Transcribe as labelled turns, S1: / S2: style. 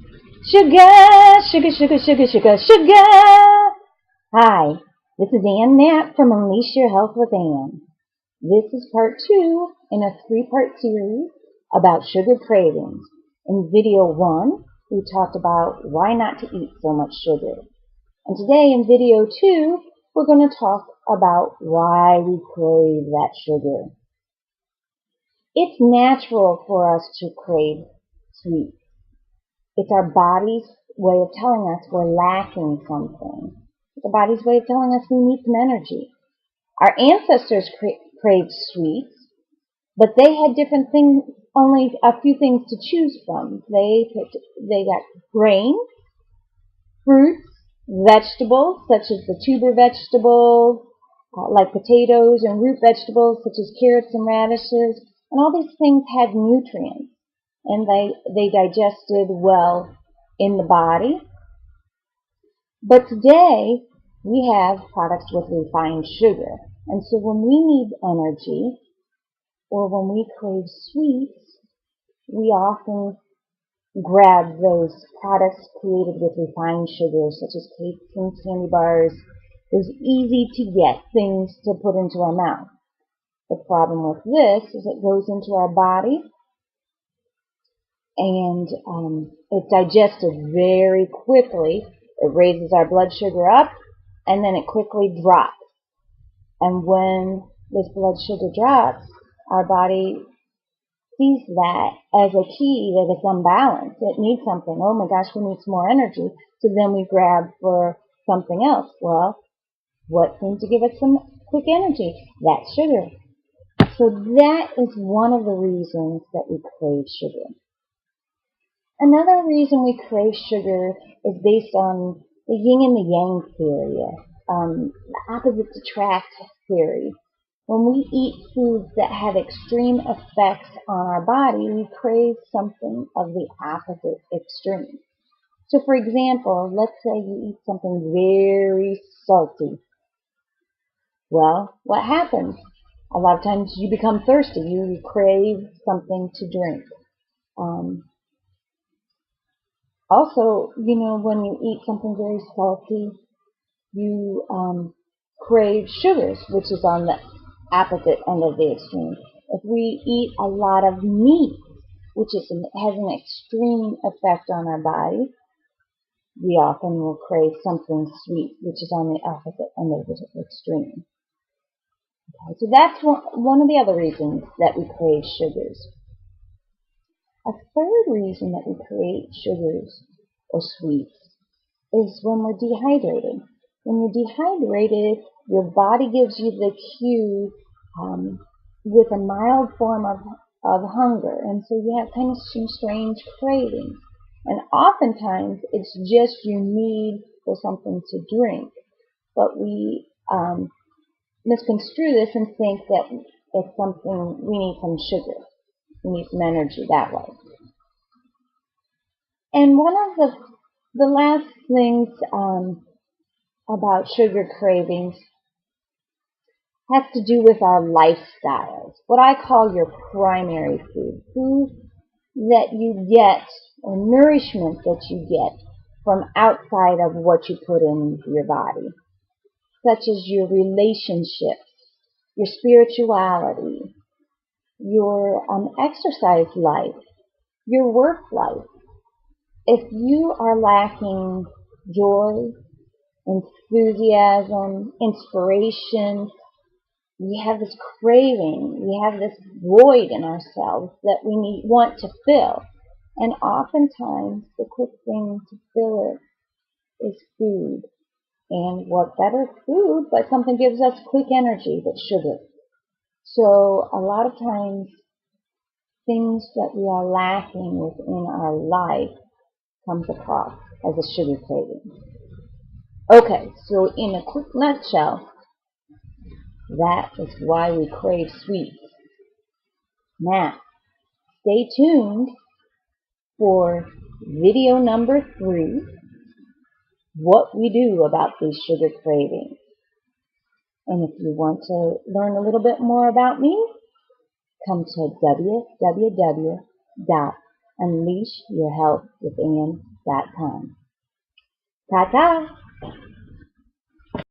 S1: Sugar, sugar, sugar, sugar, sugar, sugar. Hi, this is Ann Knapp from Unleash Your Health with Ann. This is part 2 in a 3-part series about sugar cravings. In video 1, we talked about why not to eat so much sugar. And today in video 2, we're going to talk about why we crave that sugar. It's natural for us to crave sweets. It's our body's way of telling us we're lacking something. It's our body's way of telling us we need some energy. Our ancestors craved sweets, but they had different things, only a few things to choose from. They got grains, fruits, vegetables, such as the tuber vegetables, like potatoes, and root vegetables, such as carrots and radishes. And all these things had nutrients, and they digested well in the body. But today, we have products with refined sugar. And so when we need energy, or when we crave sweets, we often grab those products created with refined sugars, such as cakes and candy bars, those easy to get things to put into our mouth. The problem with this is it goes into our body, and it's digested very quickly. It raises our blood sugar up, and then it quickly drops. And when this blood sugar drops, our body sees that as a key that it's unbalanced. It needs something. Oh my gosh, we need some more energy. So then we grab for something else. Well, what seems to give us some quick energy? That's sugar. So that is one of the reasons that we crave sugar. Another reason we crave sugar is based on the yin and the yang theory, the opposites attract theory. When we eat foods that have extreme effects on our body, we crave something of the opposite extreme. So for example, let's say you eat something very salty. Well, what happens? A lot of times you become thirsty. You crave something to drink. Also, when you eat something very salty, you crave sugars, which is on the opposite end of the extreme. If we eat a lot of meat, which has an extreme effect on our body, we often will crave something sweet, which is on the opposite end of the extreme. Okay, so that's one of the other reasons that we crave sugars. A third reason that we crave sugars or sweets is when we're dehydrated. When you're dehydrated, your body gives you the cue with a mild form of hunger, and so you have kind of some strange cravings. And oftentimes, it's just your need for something to drink. But we misconstrue this and think that it's something, we need some sugar. We need some energy that way. And one of the last things about sugar cravings has to do with our lifestyles. What I call your primary food that you get, or nourishment that you get from outside of what you put into your body, such as your relationships, your spirituality, your exercise life, your work life. If you are lacking joy, enthusiasm, inspiration, we have this craving, we have this void in ourselves that we want to fill. And oftentimes, the quick thing to fill it is food. And what better food but something gives us quick energy but sugar. So a lot of times, things that we are lacking within our life comes across as a sugar craving. Okay, so in a quick nutshell, that is why we crave sweets. Now, stay tuned for video number 3, what we do about these sugar cravings. And if you want to learn a little bit more about me, come to www.unleashyourhealthwithan.com. Ta-ta.